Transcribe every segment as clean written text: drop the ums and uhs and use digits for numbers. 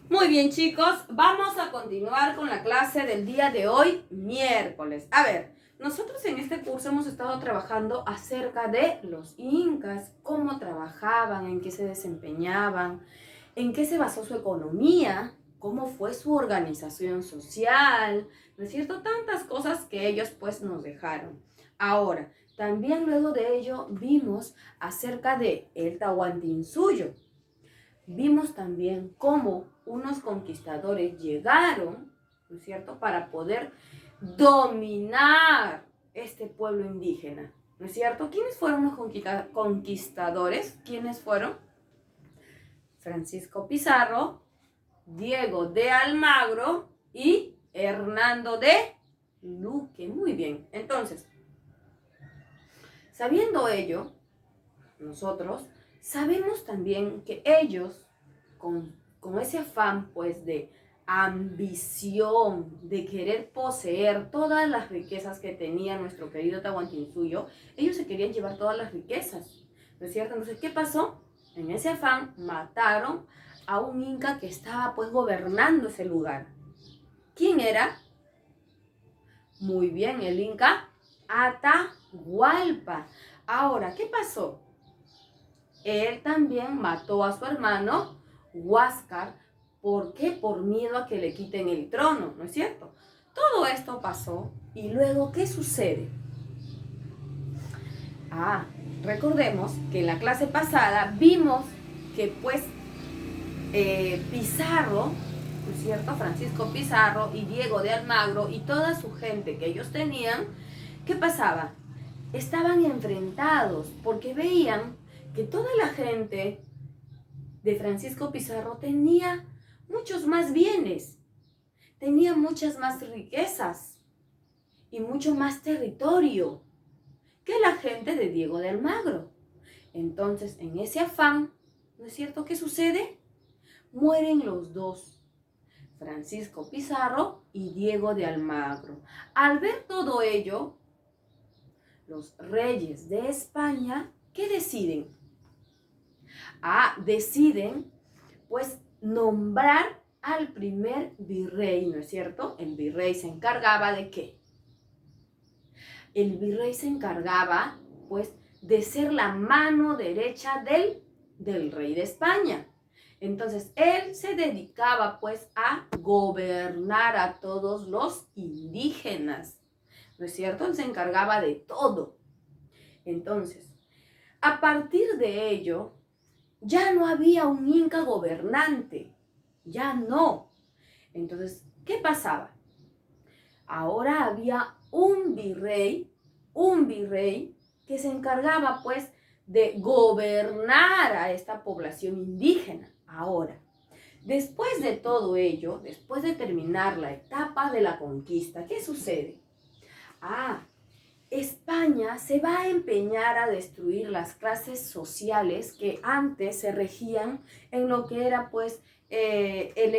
Muy bien, chicos, vamos a continuar con la clase del día de hoy, miércoles. A ver, nosotros en este curso hemos estado trabajando acerca de los incas, cómo trabajaban, en qué se desempeñaban, en qué se basó su economía, cómo fue su organización social, ¿no es cierto? Tantas cosas que ellos pues nos dejaron. Ahora, también luego de ello vimos acerca de el Tahuantinsuyo. Vimos también cómo unos conquistadores llegaron, ¿no es cierto?, para poder dominar este pueblo indígena, ¿no es cierto? ¿Quiénes fueron los conquistadores? ¿Quiénes fueron? Francisco Pizarro, Diego de Almagro y Hernando de Luque. Muy bien, entonces, sabiendo ello, nosotros sabemos también que ellos, con ese afán pues de ambición, de querer poseer todas las riquezas que tenía nuestro querido Tahuantinsuyo, ellos se querían llevar todas las riquezas, ¿no es cierto? Entonces, ¿qué pasó? En ese afán mataron a un inca que estaba pues gobernando ese lugar. ¿Quién era? Muy bien, el inca Atahualpa. Ahora, ¿qué pasó? Él también mató a su hermano Huáscar. ¿Por qué? Por miedo a que le quiten el trono, ¿no es cierto? Todo esto pasó y luego, ¿qué sucede? Ah, recordemos que en la clase pasada vimos que pues Pizarro, ¿no es cierto? Francisco Pizarro y Diego de Almagro y toda su gente que ellos tenían, ¿qué pasaba? Estaban enfrentados porque veían que toda la gente de Francisco Pizarro tenía muchos más bienes, tenía muchas más riquezas y mucho más territorio que la gente de Diego de Almagro. Entonces, en ese afán, ¿no es cierto? ¿Qué sucede? Mueren los dos, Francisco Pizarro y Diego de Almagro. Al ver todo ello, los reyes de España, ¿qué deciden? Deciden pues nombrar al primer virrey, ¿no es cierto? El virrey se encargaba de ¿qué? El virrey se encargaba pues de ser la mano derecha del rey de España. Entonces, él se dedicaba pues a gobernar a todos los indígenas, ¿no es cierto? Él se encargaba de todo. Entonces, a partir de ello, ya no había un inca gobernante, ya no. Entonces, ¿qué pasaba? Ahora había un virrey que se encargaba pues de gobernar a esta población indígena. Ahora, después de todo ello, después de terminar la etapa de la conquista, ¿qué sucede? España se va a empeñar a destruir las clases sociales que antes se regían en lo que era pues en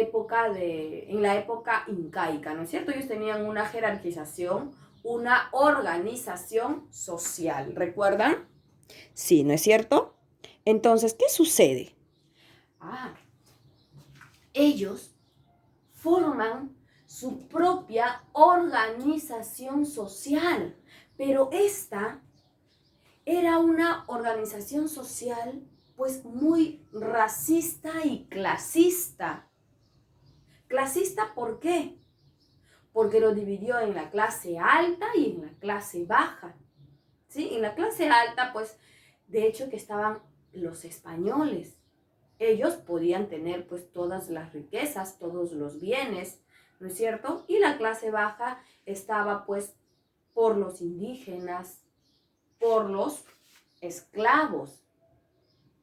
la época incaica, ¿no es cierto? Ellos tenían una jerarquización, una organización social, ¿recuerdan? Sí, ¿no es cierto? Entonces, ¿qué sucede? Ellos forman su propia organización social, pero esta era una organización social pues muy racista y clasista. ¿Clasista por qué? Porque lo dividió en la clase alta y en la clase baja. ¿Sí? En la clase alta pues de hecho que estaban los españoles. Ellos podían tener pues todas las riquezas, todos los bienes, ¿no es cierto? Y la clase baja estaba pues por los indígenas, por los esclavos,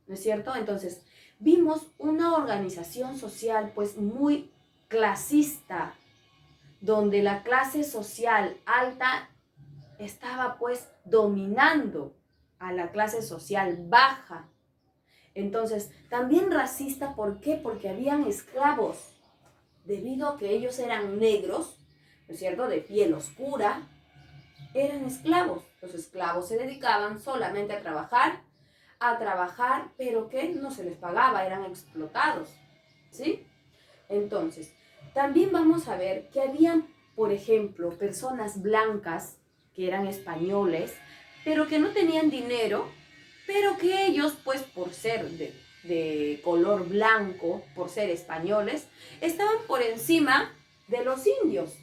¿no es cierto? Entonces, vimos una organización social pues muy clasista, donde la clase social alta estaba pues dominando a la clase social baja. Entonces, también racista, ¿por qué? Porque habían esclavos, debido a que ellos eran negros, ¿no es cierto?, de piel oscura, eran esclavos. Los esclavos se dedicaban solamente a trabajar, pero que no se les pagaba, eran explotados, ¿sí? Entonces, también vamos a ver que habían, por ejemplo, personas blancas que eran españoles, pero que no tenían dinero, pero que ellos, pues por ser de color blanco, por ser españoles, estaban por encima de los indios.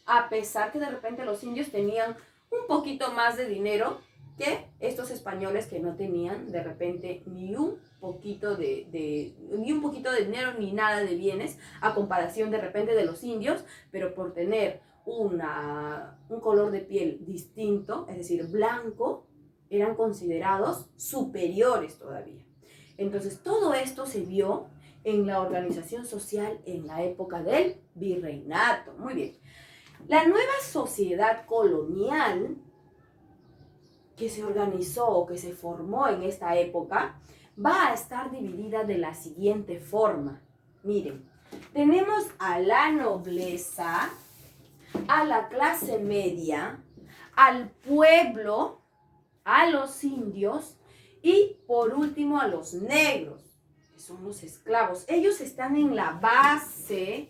A pesar que de repente los indios tenían un poquito más de dinero que estos españoles que no tenían de repente ni un poquito ni un poquito de dinero ni nada de bienes a comparación de repente de los indios, pero por tener un color de piel distinto, es decir, blanco, eran considerados superiores todavía. Entonces todo esto se vio en la organización social en la época del virreinato. Muy bien. La nueva sociedad colonial que se organizó o que se formó en esta época va a estar dividida de la siguiente forma. Miren, tenemos a la nobleza, a la clase media, al pueblo, a los indios y por último a los negros, que son los esclavos. Ellos están en la base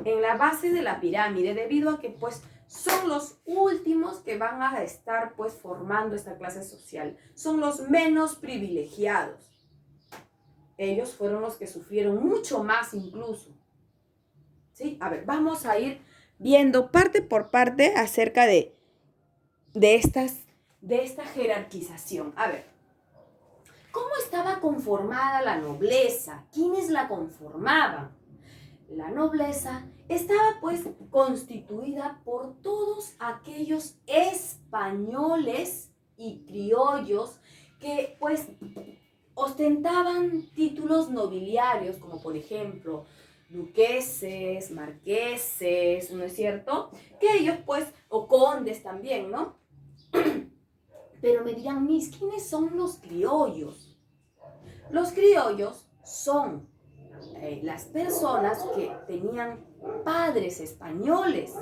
de la pirámide, debido a que pues son los últimos que van a estar pues formando esta clase social. Son los menos privilegiados. Ellos fueron los que sufrieron mucho más incluso. ¿Sí? A ver, vamos a ir viendo parte por parte acerca de esta jerarquización. A ver, ¿cómo estaba conformada la nobleza? ¿Quiénes la conformaban? La nobleza estaba pues constituida por todos aquellos españoles y criollos que pues ostentaban títulos nobiliarios, como por ejemplo duqueses, marqueses, ¿no es cierto? Que ellos pues, o condes también, ¿no? Pero me dirán, Miss, ¿quiénes son los criollos? Los criollos son las personas que tenían padres españoles,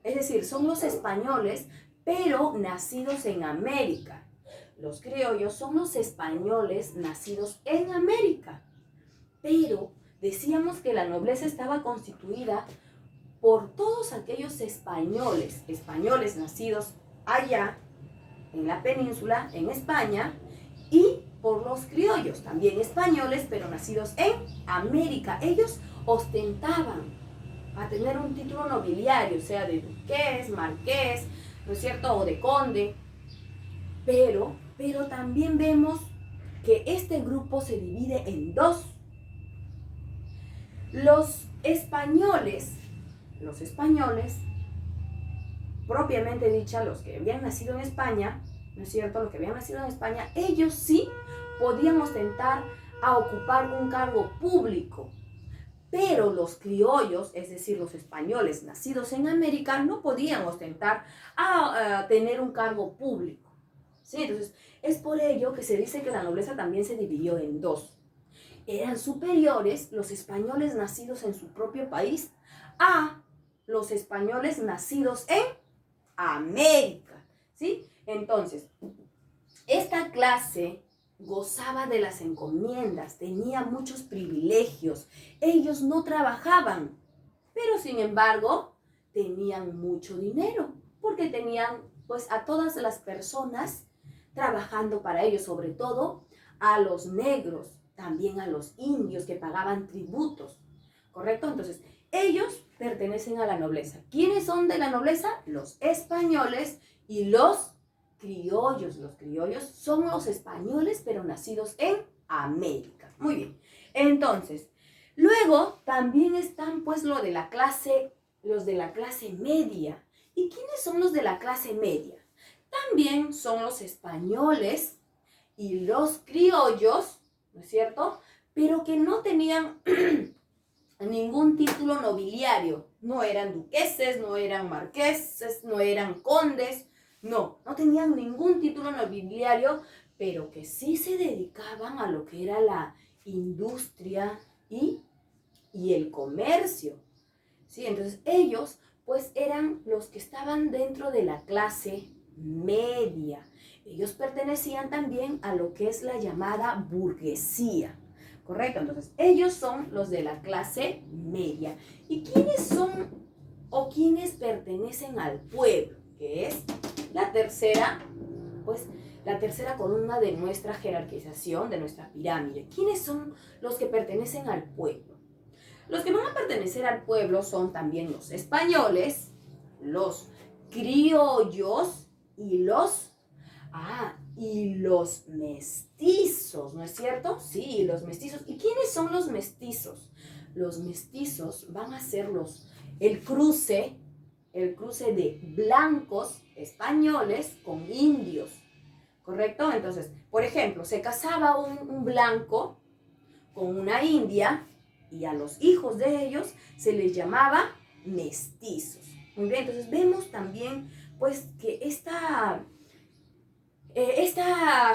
es decir, son los españoles, pero nacidos en América. Los criollos son los españoles nacidos en América, pero decíamos que la nobleza estaba constituida por todos aquellos españoles nacidos allá en la península, en España, y por los criollos, también españoles, pero nacidos en América. Ellos ostentaban a tener un título nobiliario, sea de duqués, marqués, ¿no es cierto?, o de conde, pero también vemos que este grupo se divide en dos. Los españoles, propiamente dicha, los que habían nacido en España, ¿no es cierto?, los que habían nacido en España, ellos sí podían ostentar a ocupar un cargo público, pero los criollos, es decir, los españoles nacidos en América, no podían ostentar a tener un cargo público. ¿Sí? Entonces, es por ello que se dice que la nobleza también se dividió en dos. Eran superiores los españoles nacidos en su propio país a los españoles nacidos en América, ¿sí? Entonces, esta clase gozaba de las encomiendas, tenía muchos privilegios. Ellos no trabajaban, pero sin embargo tenían mucho dinero, porque tenían pues a todas las personas trabajando para ellos, sobre todo a los negros, también a los indios que pagaban tributos, ¿correcto? Entonces, ellos pertenecen a la nobleza. ¿Quiénes son de la nobleza? Los españoles y los criollos. Los criollos son los españoles, pero nacidos en América. Muy bien. Entonces, luego también están pues los de la clase media. ¿Y quiénes son los de la clase media? También son los españoles y los criollos, ¿no es cierto?, pero que no tenían ningún título nobiliario. No eran duqueses, no eran marqueses, no eran condes. No tenían ningún título nobiliario, pero que sí se dedicaban a lo que era la industria y el comercio. ¿Sí? Entonces ellos pues eran los que estaban dentro de la clase media. Ellos pertenecían también a lo que es la llamada burguesía. ¿correcto? Entonces, ellos son los de la clase media. ¿Y quiénes son o quiénes pertenecen al pueblo? Que es la tercera, pues, la tercera columna de nuestra jerarquización, de nuestra pirámide. ¿Quiénes son los que pertenecen al pueblo? Los que van a pertenecer al pueblo son también los españoles, los criollos y los mestizos, ¿no es cierto? Sí, los mestizos. ¿Y quiénes son los mestizos? Los mestizos van a ser el cruce de blancos españoles con indios, ¿correcto? Entonces, por ejemplo, se casaba un blanco con una india y a los hijos de ellos se les llamaba mestizos. Muy bien, entonces vemos también pues que esta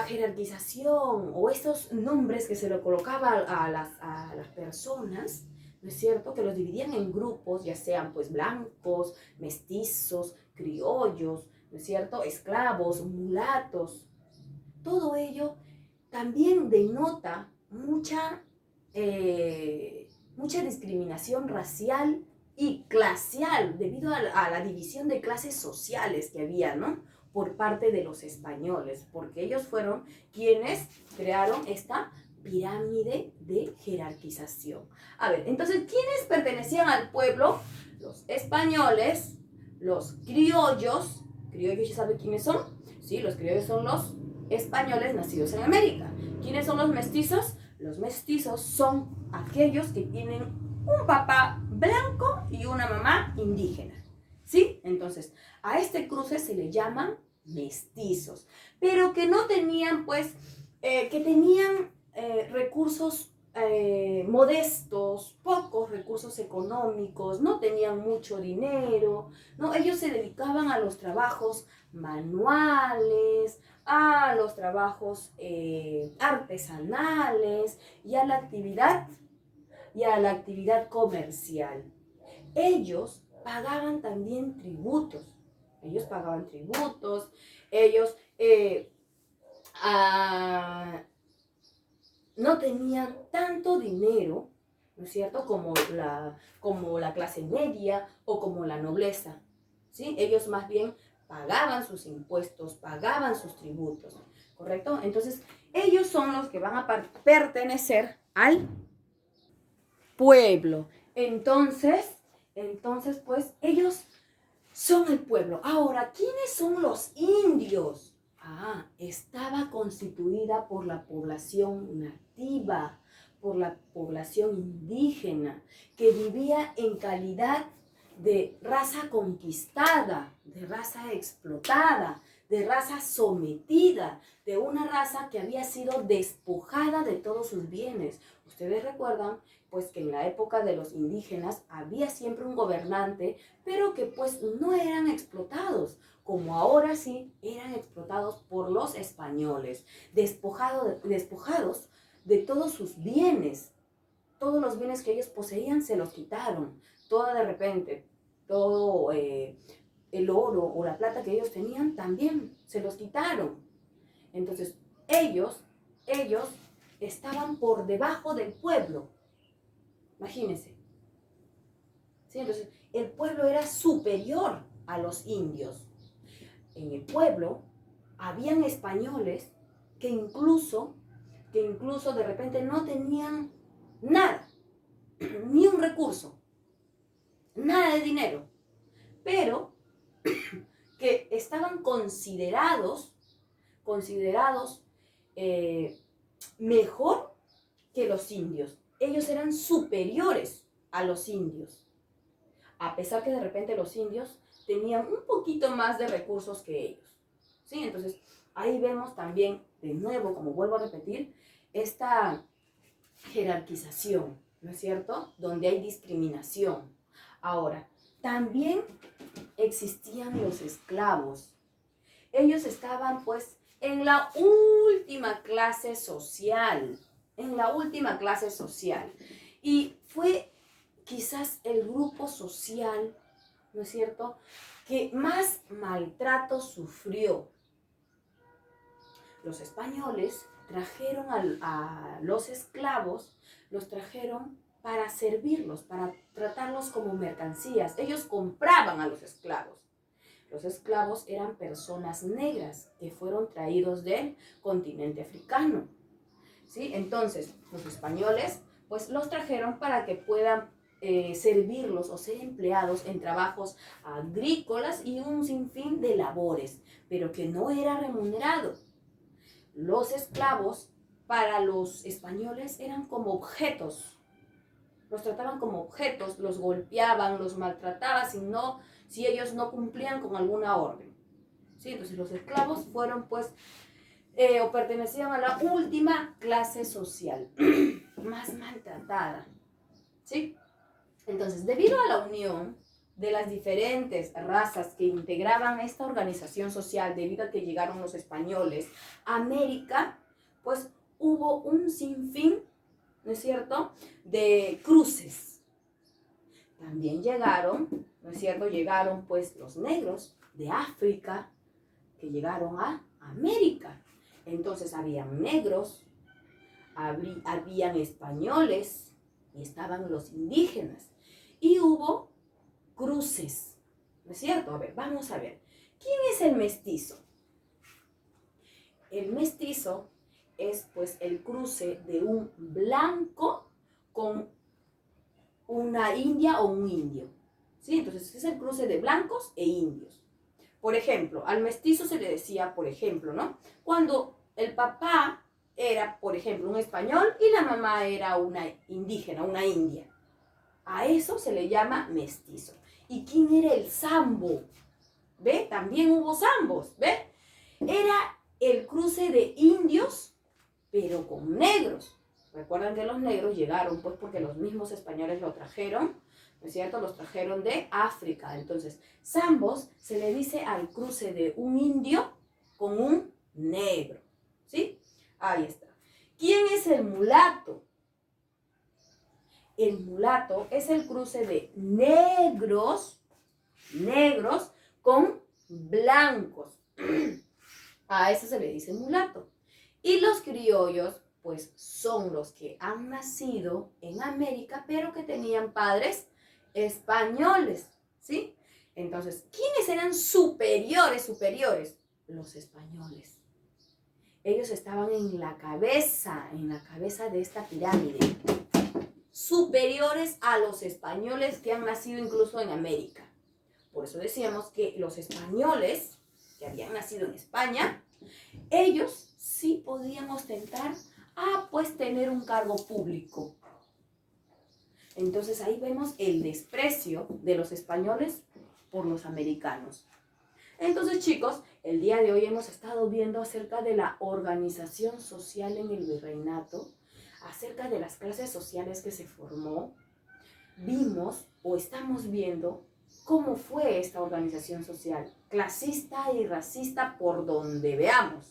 jerarquización o estos nombres que se le colocaba a las personas, ¿no es cierto? Que los dividían en grupos, ya sean pues blancos, mestizos, criollos, ¿no es cierto? Esclavos, mulatos. Todo ello también denota mucha discriminación racial y clasial debido a la división de clases sociales que había, ¿no? Por parte de los españoles, porque ellos fueron quienes crearon esta pirámide de jerarquización. A ver, entonces, ¿quiénes pertenecían al pueblo? Los españoles, los criollos. ¿Criollos ya saben quiénes son? Sí, los criollos son los españoles nacidos en América. ¿Quiénes son los mestizos? Los mestizos son aquellos que tienen un papá blanco y una mamá indígena. ¿Sí? Entonces, a este cruce se le llaman mestizos, pero que no tenían, pues, que tenían recursos modestos, pocos recursos económicos, no tenían mucho dinero, ¿no? Ellos se dedicaban a los trabajos manuales, a los trabajos artesanales y a la actividad comercial. Ellos pagaban también tributos. Ellos no tenían tanto dinero, ¿no es cierto?, como la clase media o como la nobleza, ¿sí? Ellos más bien pagaban sus impuestos, pagaban sus tributos, ¿correcto? Entonces, ellos son los que van a pertenecer al pueblo. Entonces, pues, ellos son el pueblo. Ahora, ¿quiénes son los indios? Estaba constituida por la población nativa, por la población indígena, que vivía en calidad de raza conquistada, de raza explotada, de raza sometida, de una raza que había sido despojada de todos sus bienes. Ustedes recuerdan pues que en la época de los indígenas había siempre un gobernante, pero que pues no eran explotados, como ahora sí eran explotados por los españoles, despojados de todos sus bienes. Todos los bienes que ellos poseían se los quitaron. Todo el oro o la plata que ellos tenían también se los quitaron. Entonces, ellos estaban por debajo del pueblo. Imagínense. ¿Sí? Entonces, el pueblo era superior a los indios. En el pueblo habían españoles que incluso de repente no tenían nada, ni un recurso, nada de dinero, pero que estaban considerados mejor que los indios. Ellos eran superiores a los indios, a pesar que de repente los indios tenían un poquito más de recursos que ellos. ¿Sí? Entonces, ahí vemos también, de nuevo, como vuelvo a repetir, esta jerarquización, ¿no es cierto?, donde hay discriminación. Ahora, también existían los esclavos. Ellos estaban, pues, en la última clase social, y fue quizás el grupo social, ¿no es cierto?, que más maltrato sufrió. Los españoles trajeron a los esclavos, los trajeron para servirlos, para tratarlos como mercancías. Ellos compraban a los esclavos. Los esclavos eran personas negras que fueron traídos del continente africano, ¿sí? Entonces, los españoles pues los trajeron para que puedan servirlos o ser empleados en trabajos agrícolas y un sinfín de labores, pero que no era remunerado. Los esclavos para los españoles eran como objetos. Los trataban como objetos, los golpeaban, los maltrataban si ellos no cumplían con alguna orden, ¿sí? Entonces los esclavos fueron pues, o pertenecían a la última clase social, más maltratada, ¿sí? Entonces, debido a la unión de las diferentes razas que integraban esta organización social, debido a que llegaron los españoles a América, pues hubo un sinfín, ¿no es cierto?, de cruces. También llegaron, ¿no es cierto?, llegaron pues los negros de África que llegaron a América. Entonces habían negros, habían españoles y estaban los indígenas. Y hubo cruces, ¿no es cierto? A ver, vamos a ver. ¿Quién es el mestizo? El mestizo es pues el cruce de un blanco con una india o un indio, ¿sí? Entonces es el cruce de blancos e indios. Por ejemplo, al mestizo se le decía, por ejemplo, ¿no?, cuando el papá era, por ejemplo, un español y la mamá era una indígena, una india. A eso se le llama mestizo. ¿Y quién era el sambo? ¿Ve? También hubo zambos, ¿ve? Era el cruce de indios, pero con negros. Recuerdan que los negros llegaron, pues, porque los mismos españoles lo trajeron, ¿no es cierto? Los trajeron de África. Entonces, zambos se le dice al cruce de un indio con un negro, ¿sí? Ahí está. ¿Quién es el mulato? El mulato es el cruce de negros con blancos. A eso se le dice mulato. Y los criollos, pues, son los que han nacido en América, pero que tenían padres españoles, ¿sí? Entonces, ¿quiénes eran superiores? Los españoles. Ellos estaban en la cabeza de esta pirámide. Superiores a los españoles que han nacido incluso en América. Por eso decíamos que los españoles que habían nacido en España, ellos sí podían ostentar pues tener un cargo público. Entonces ahí vemos el desprecio de los españoles por los americanos. Entonces, chicos, el día de hoy hemos estado viendo acerca de la organización social en el virreinato, acerca de las clases sociales que se formó. Vimos o estamos viendo cómo fue esta organización social, clasista y racista por donde veamos,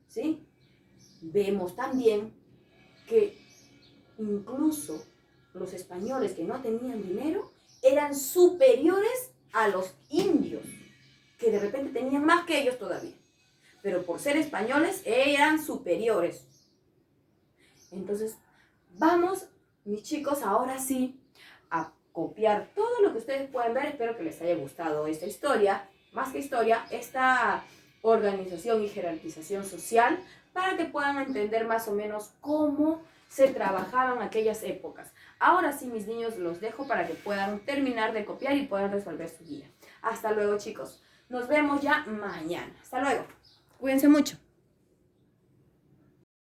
¿sí? Vemos también que incluso los españoles que no tenían dinero eran superiores a los indios, que de repente tenían más que ellos todavía, pero por ser españoles eran superiores. Entonces, vamos, mis chicos, ahora sí, a copiar todo lo que ustedes pueden ver. Espero que les haya gustado esta historia, más que historia, esta organización y jerarquización social, para que puedan entender más o menos cómo se trabajaban aquellas épocas. Ahora sí, mis niños, los dejo para que puedan terminar de copiar y puedan resolver su guía. Hasta luego, chicos. Nos vemos ya mañana. Hasta luego. Cuídense mucho.